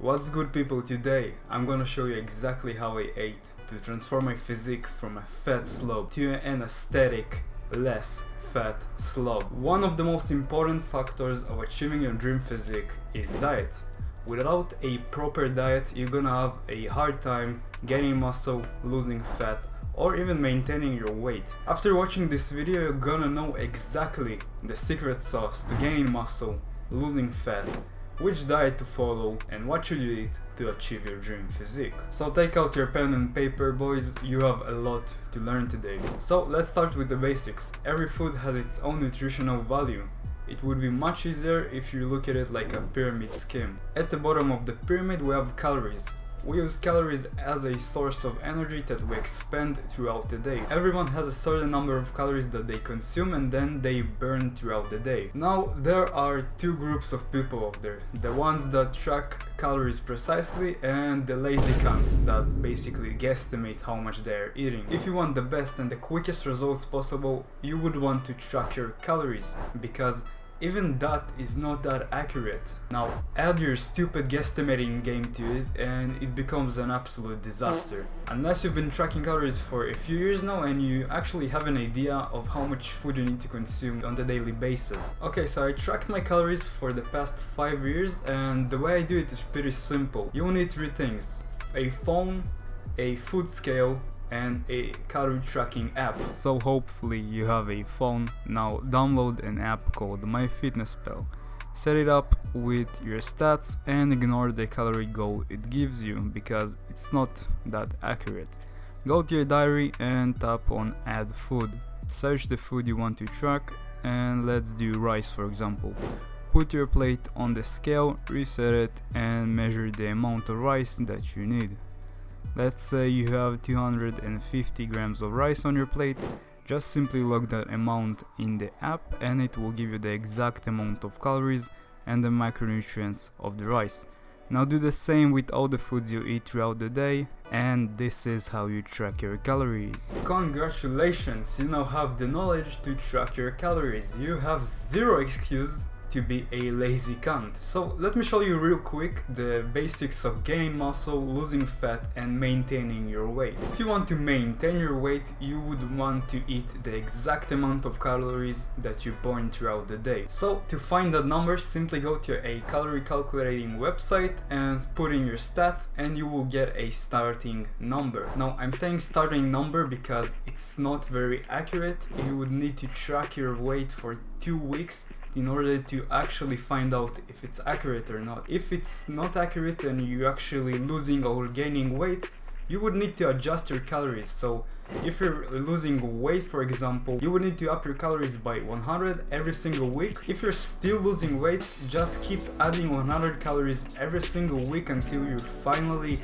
What's good people, today I'm gonna show you exactly how I ate to transform my physique from a fat slob to an aesthetic, less fat slob. One of the most important factors of achieving your dream physique is diet. Without a proper diet, you're gonna have a hard time gaining muscle, losing fat, or even maintaining your weight. After watching this video, you're gonna know exactly the secret sauce to gaining muscle, losing fat, which diet to follow, and what should you eat to achieve your dream physique. So take out your pen and paper, boys, you have a lot to learn today. So let's start with the basics. Every food has its own nutritional value. It would be much easier if you look at it like a pyramid scheme. At the bottom of the pyramid we have calories. We use calories as a source of energy that we expend throughout the day. Everyone has a certain number of calories that they consume and then they burn throughout the day. Now there are two groups of people out there. The ones that track calories precisely and the lazy cunts that basically guesstimate how much they are eating. If you want the best and the quickest results possible, you would want to track your calories, because even that is not that accurate. Now add your stupid guesstimating game to it and it becomes an absolute disaster. Unless you've been tracking calories for a few years now and you actually have an idea of how much food you need to consume on a daily basis. Okay, so I tracked my calories for the past 5 years and the way I do it is pretty simple. You need three things: a phone, a food scale, and a calorie tracking app. So hopefully you have a phone. Now download an app called MyFitnessPal. Set it up with your stats and ignore the calorie goal it gives you because it's not that accurate. Go to your diary and tap on add food. Search the food you want to track, and let's do rice for example. Put your plate on the scale, reset it, and measure the amount of rice that you need. Let's say you have 250 grams of rice on your plate. Just simply log that amount in the app and it will give you the exact amount of calories and the micronutrients of the rice. Now do the same with all the foods you eat throughout the day, and this is how you track your calories. Congratulations, you now have the knowledge to track your calories. You have zero excuse to be a lazy cunt. So let me show you real quick the basics of gaining muscle, losing fat, and maintaining your weight. If you want to maintain your weight, you would want to eat the exact amount of calories that you burn throughout the day. So to find that number, simply go to a calorie calculating website and put in your stats and you will get a starting number. Now I'm saying starting number because it's not very accurate. You would need to track your weight for 2 weeks in order to actually find out if it's accurate or not. If it's not accurate and you're actually losing or gaining weight, you would need to adjust your calories. So if you're losing weight, for example, you would need to up your calories by 100 every single week. If you're still losing weight, just keep adding 100 calories every single week until you finally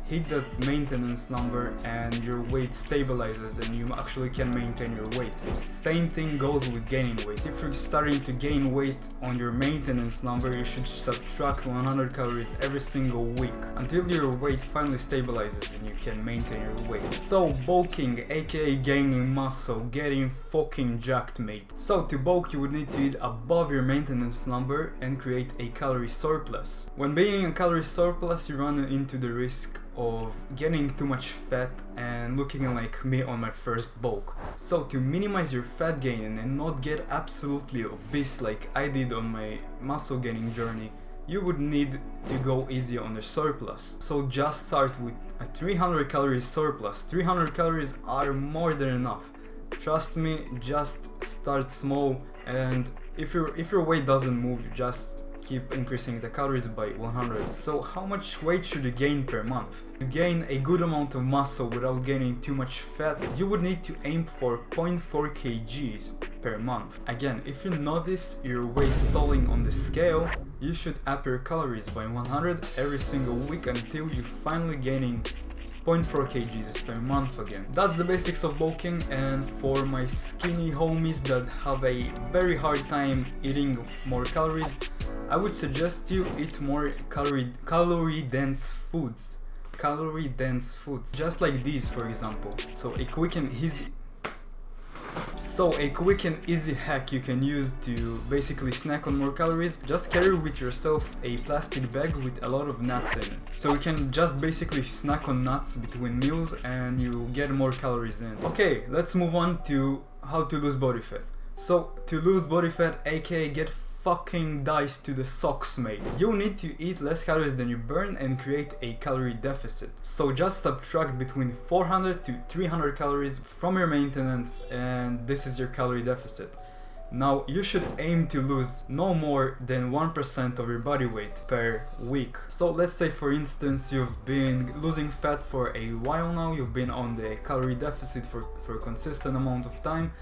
hit that maintenance number and your weight stabilizes and you actually can maintain your weight. Same thing goes with gaining weight. If you're starting to gain weight on your maintenance number, you should subtract 100 calories every single week until your weight finally stabilizes and you can maintain your weight. So bulking, aka gaining muscle, getting fucking jacked, mate. So to bulk, you would need to eat above your maintenance number and create a calorie surplus. When being a calorie surplus, you run into the risk of getting too much fat and looking like me on my first bulk. So to minimize your fat gain and not get absolutely obese like I did on my muscle gaining journey, you would need to go easy on the surplus. So just start with a 300 calories surplus. 300 calories are more than enough. Trust me, just start small, and if your weight doesn't move, just keep increasing the calories by 100. So how much weight should you gain per month? To gain a good amount of muscle without gaining too much fat, you would need to aim for 0.4 kgs per month. Again, if you notice your weight stalling on the scale, you should up your calories by 100 every single week until you finally gaining 0.4 kgs per month again. That's the basics of bulking, and for my skinny homies that have a very hard time eating more calories, I would suggest you eat more calorie dense foods. Just like these, for example. So a quick and easy So a quick and easy hack you can use to basically snack on more calories, just carry with yourself a plastic bag with a lot of nuts in it. So you can just basically snack on nuts between meals and you get more calories in. Okay, let's move on to how to lose body fat. So to lose body fat, aka get fucking diced to the socks, mate. You need to eat less calories than you burn and create a calorie deficit. So just subtract between 400 to 300 calories from your maintenance and this is your calorie deficit. Now you should aim to lose no more than 1% of your body weight per week. So let's say for instance you've been losing fat for a while now, you've been on the calorie deficit for a consistent amount of time,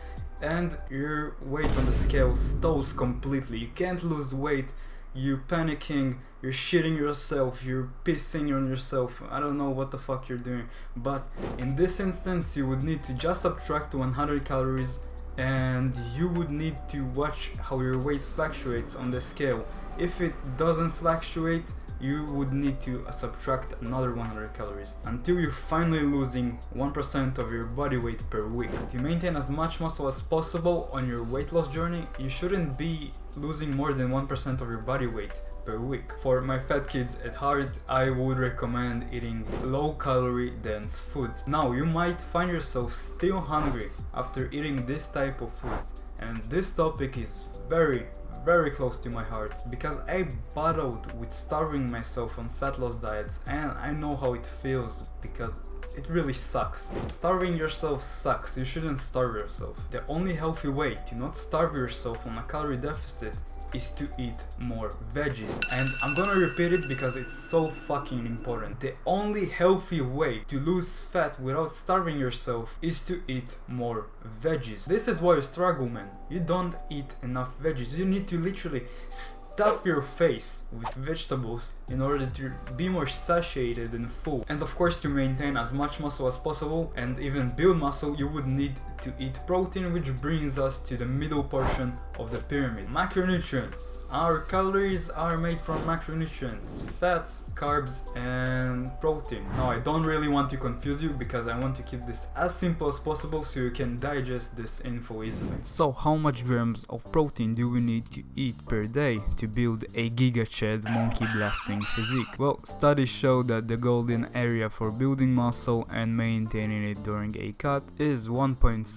and your weight on the scale stalls completely. You can't lose weight, you're panicking, you're shitting yourself, you're pissing on yourself, I don't know what the fuck you're doing. But in this instance you would need to just subtract 100 calories and you would need to watch how your weight fluctuates on the scale. If it doesn't fluctuate, you would need to subtract another 100 calories until you're finally losing 1% of your body weight per week. To maintain as much muscle as possible on your weight loss journey, you shouldn't be losing more than 1% of your body weight per week. For my fat kids at heart, I would recommend eating low calorie dense foods. Now you might find yourself still hungry after eating this type of foods, and this topic is very close to my heart because I battled with starving myself on fat loss diets and I know how it feels because it really sucks. Starving yourself sucks. You shouldn't starve yourself. The only healthy way to not starve yourself on a calorie deficit is to eat more veggies, and I'm gonna repeat it because it's so fucking important. The only healthy way to lose fat without starving yourself is to eat more veggies. This is why you struggle, man. You don't eat enough veggies. You need to literally stuff your face with vegetables in order to be more satiated and full. And of course, to maintain as much muscle as possible and even build muscle, you would need to eat protein, which brings us to the middle portion of the pyramid. Macronutrients. Our calories are made from macronutrients, fats, carbs and protein. Now I don't really want to confuse you because I want to keep this as simple as possible so you can digest this info easily. So how much grams of protein do we need to eat per day to build a giga-ched monkey blasting physique? Well, studies show that the golden area for building muscle and maintaining it during a cut is 1.6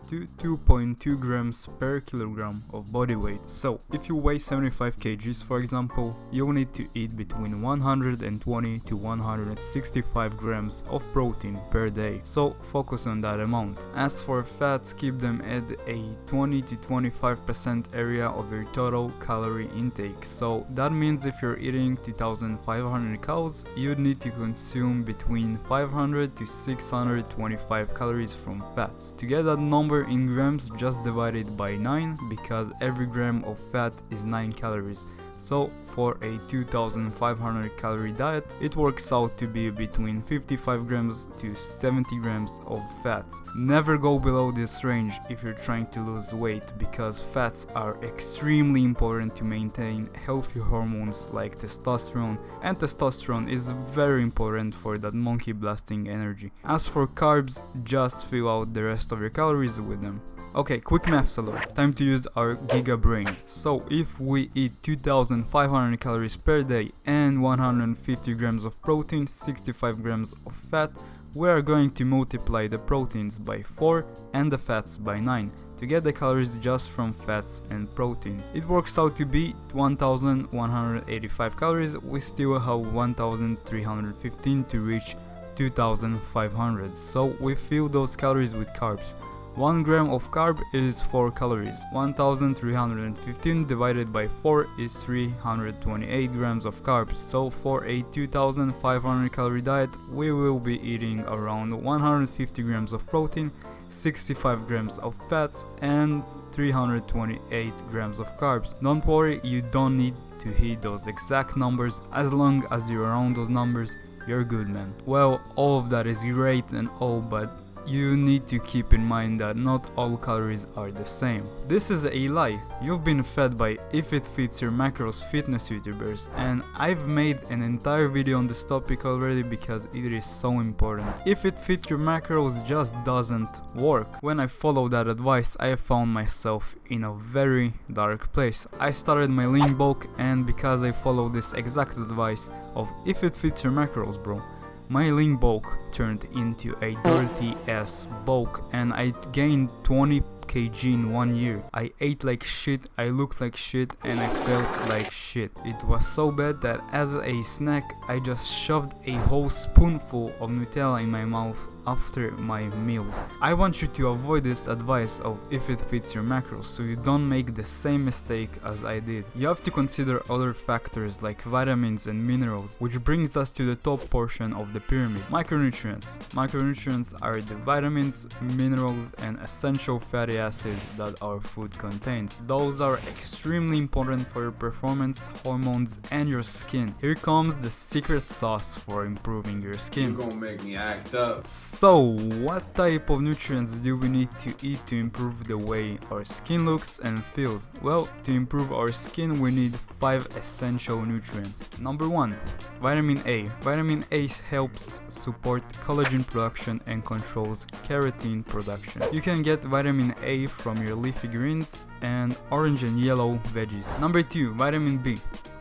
to 2.2 grams per kilogram of body weight. So if you weigh 75 kgs for example, you'll need to eat between 120 to 165 grams of protein per day. So focus on that amount. As for fats, keep them at a 20 to 25% area of your total calorie intake. So that means if you're eating 2500 calories, you'd need to consume between 500 to 625 calories from fats. To get that number in grams, just divide it by 9 because every gram of fat is 9 calories. So for a 2500 calorie diet, it works out to be between 55 grams to 70 grams of fats. Never go below this range if you're trying to lose weight because fats are extremely important to maintain healthy hormones like testosterone, and testosterone is very important for that monkey blasting energy. As for carbs, just fill out the rest of your calories with them. Okay, quick maths alert. Time to use our giga brain. So if we eat 2500 calories per day and 150 grams of protein, 65 grams of fat, we are going to multiply the proteins by 4 and the fats by 9 to get the calories just from fats and proteins. It works out to be 1185 calories. We still have 1315 to reach 2500. So we fill those calories with carbs. 1 gram of carb is 4 calories. 1315 divided by 4 is 328 grams of carbs. So for a 2500 calorie diet, we will be eating around 150 grams of protein, 65 grams of fats and 328 grams of carbs. Don't worry, you don't need to hit those exact numbers. As long as you're around those numbers, you're good, man. Well, all of that is great and all, but you need to keep in mind that not all calories are the same. This is a lie. You've been fed by If It Fits Your Macros fitness YouTubers, and I've made an entire video on this topic already because it is so important. If it fits your macros just doesn't work. When I followed that advice, I found myself in a very dark place. I started my lean bulk, and because I followed this exact advice of if it fits your macros, bro, my lean bulk turned into a dirty ass bulk, and I gained 20 kg in 1 year. I ate like shit, I looked like shit, and I felt like shit. It was so bad that as a snack I just shoved a whole spoonful of Nutella in my mouth after my meals. I want you to avoid this advice of if it fits your macros, so you don't make the same mistake as I did. You have to consider other factors like vitamins and minerals, which brings us to the top portion of the pyramid, micronutrients. Micronutrients are the vitamins, minerals, and essential fatty acids that our food contains. Those are extremely important for your performance, hormones, and your skin. Here comes the secret sauce for improving your skin. You're gonna make me act up. So, what type of nutrients do we need to eat to improve the way our skin looks and feels? Well, to improve our skin we need 5 essential nutrients. Number 1, vitamin A. Vitamin A helps support collagen production and controls keratin production. You can get vitamin A from your leafy greens and orange and yellow veggies. Number 2, vitamin B.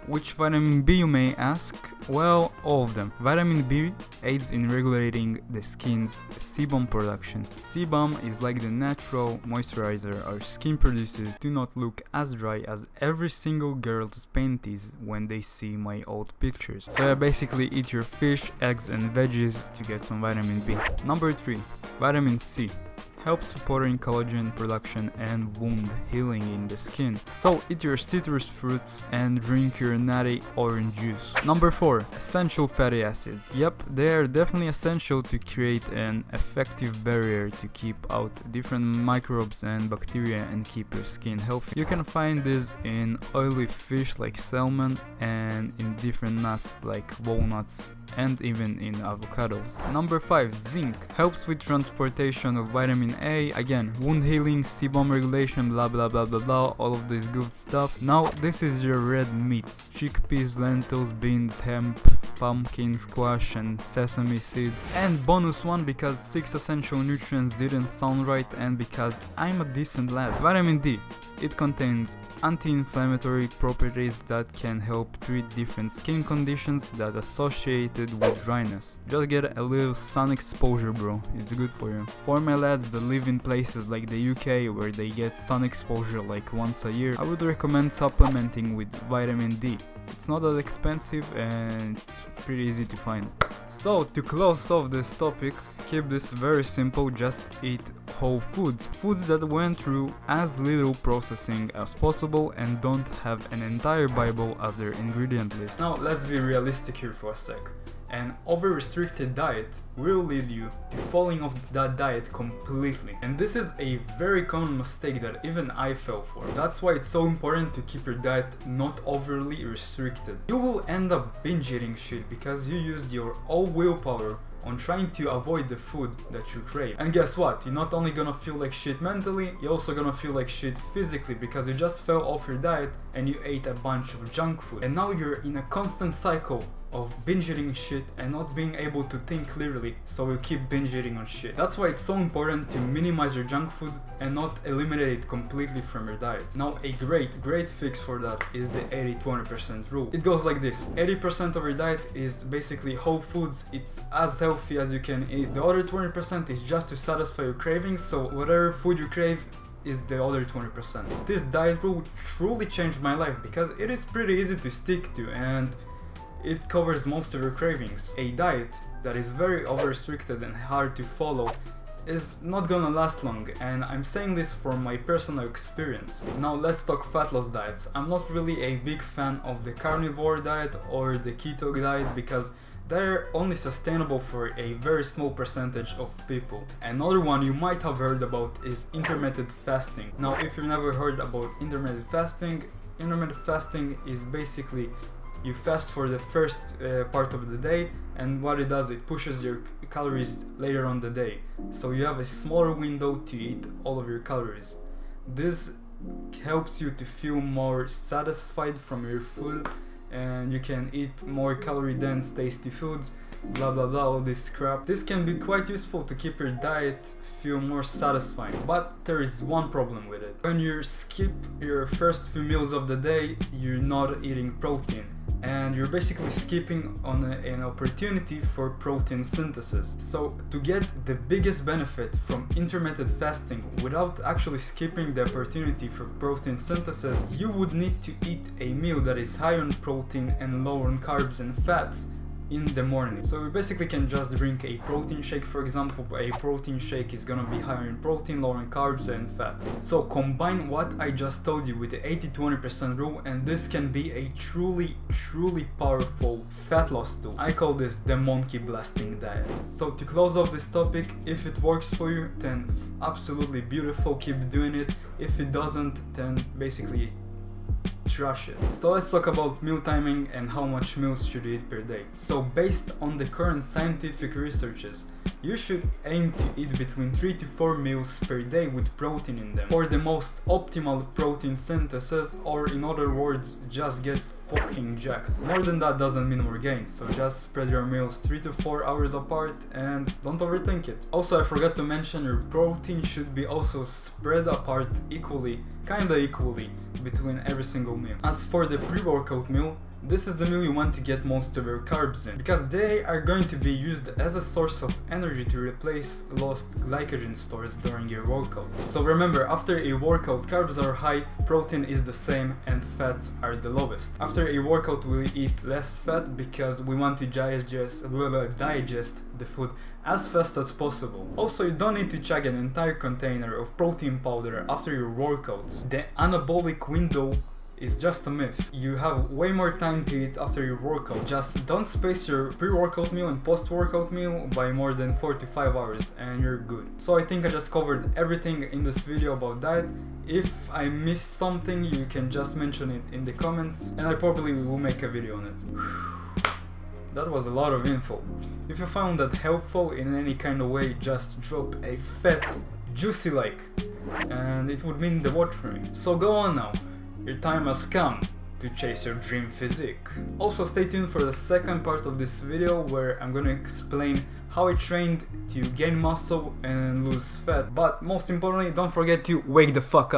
Which vitamin B, you may ask? Well, all of them. Vitamin B aids in regulating the skin's sebum production. Sebum is like the natural moisturizer our skin produces to not look as dry as every single girl's panties when they see my old pictures. So yeah, basically eat your fish, eggs and veggies to get some vitamin B. Number 3, vitamin C. Helps supporting collagen production and wound healing in the skin. So eat your citrus fruits and drink your natty orange juice. Number 4, essential fatty acids. Yep, they are definitely essential to create an effective barrier to keep out different microbes and bacteria and keep your skin healthy. You can find this in oily fish like salmon and in different nuts like walnuts and even in avocados. Number 5, zinc. Helps with transportation of vitamin A, again, wound healing, sebum regulation, blah blah blah blah blah, all of this good stuff. Now this is your red meats, chickpeas, lentils, beans, hemp, pumpkin, squash and sesame seeds. And bonus one, because 6 essential nutrients didn't sound right and because I'm a decent lad. Vitamin D. It contains anti-inflammatory properties that can help treat different skin conditions that are associated with dryness. Just get a little sun exposure, bro, it's good for you. For my lads that live in places like the UK where they get sun exposure like once a year, I would recommend supplementing with vitamin D. It's not that expensive and it's pretty easy to find. So to close off this topic, keep this very simple, just eat whole foods. Foods that went through as little processing as possible and don't have an entire Bible as their ingredient list. Now let's be realistic here for a sec. An over-restricted diet will lead you to falling off that diet completely. And this is a very common mistake that even I fell for. That's why it's so important to keep your diet not overly restricted. You will end up binge eating shit because you used your all willpower on trying to avoid the food that you crave. And guess what? You're not only gonna feel like shit mentally, you're also gonna feel like shit physically because you just fell off your diet and you ate a bunch of junk food. And now you're in a constant cycle of binge eating shit and not being able to think clearly, so you keep binge eating on shit. That's why it's so important to minimize your junk food and not eliminate it completely from your diet. Now a great fix for that is the 80-20% rule. It goes like this: 80% of your diet is basically whole foods, it's as healthy as you can eat. The other 20% is just to satisfy your cravings, so whatever food you crave is the other 20%. This diet rule truly changed my life because it is pretty easy to stick to and it covers most of your cravings. A diet that is very over-restricted and hard to follow is not gonna last long, and I'm saying this from my personal experience. Now let's talk fat loss diets. I'm not really a big fan of the carnivore diet or the keto diet because they're only sustainable for a very small percentage of people. Another one you might have heard about is intermittent fasting. Now if you've never heard about intermittent fasting is basically you fast for the first part of the day, and what it does, it pushes your calories later on the day, so you have a smaller window to eat all of your calories. This helps you to feel more satisfied from your food, and you can eat more calorie dense tasty foods, blah blah blah, all this crap. This can be quite useful to keep your diet feel more satisfying, but there is one problem with it. When you skip your first few meals of the day, you're not eating protein, and you're basically skipping on an opportunity for protein synthesis. So to get the biggest benefit from intermittent fasting without actually skipping the opportunity for protein synthesis, you would need to eat a meal that is high on protein and low on carbs and fats in the morning. So you basically can just drink a protein shake, for example. A protein shake is gonna be higher in protein, lower in carbs and fats. So combine what I just told you with the 80-20% rule, and this can be a truly powerful fat loss tool. I call this the monkey blasting diet. So to close off this topic, if it works for you, then absolutely beautiful, keep doing it. If it doesn't, then basically trash it. So let's talk about meal timing and how much meals should you eat per day. So based on the current scientific researches, you should aim to eat between 3 to 4 meals per day with protein in them for the most optimal protein synthesis, or in other words, just get fucking jacked. More than that doesn't mean more gains, so just spread your meals 3 to 4 hours apart and don't overthink it. Also, I forgot to mention, your protein should be also spread apart equally, kinda equally, between every single meal. As for the pre-workout meal, this is the meal you want to get most of your carbs in, because they are going to be used as a source of energy to replace lost glycogen stores during your workouts. So remember, after a workout, carbs are high, protein is the same, and fats are the lowest. After a workout, we'll eat less fat because we want to digest the food as fast as possible. Also, you don't need to chug an entire container of protein powder after your workouts. The anabolic window is just a myth. You have way more time to eat after your workout. Just don't space your pre-workout meal and post-workout meal by more than 4 to 5 hours and you're good. So I think I just covered everything in this video about diet. If I missed something, you can just mention it in the comments and I probably will make a video on it. That was a lot of info. If you found that helpful in any kind of way, just drop a fat, juicy like, and it would mean the world for me. So go on now. Your time has come to chase your dream physique. Also stay tuned for the second part of this video where I'm gonna explain how I trained to gain muscle and lose fat. But most importantly, don't forget to wake the fuck up.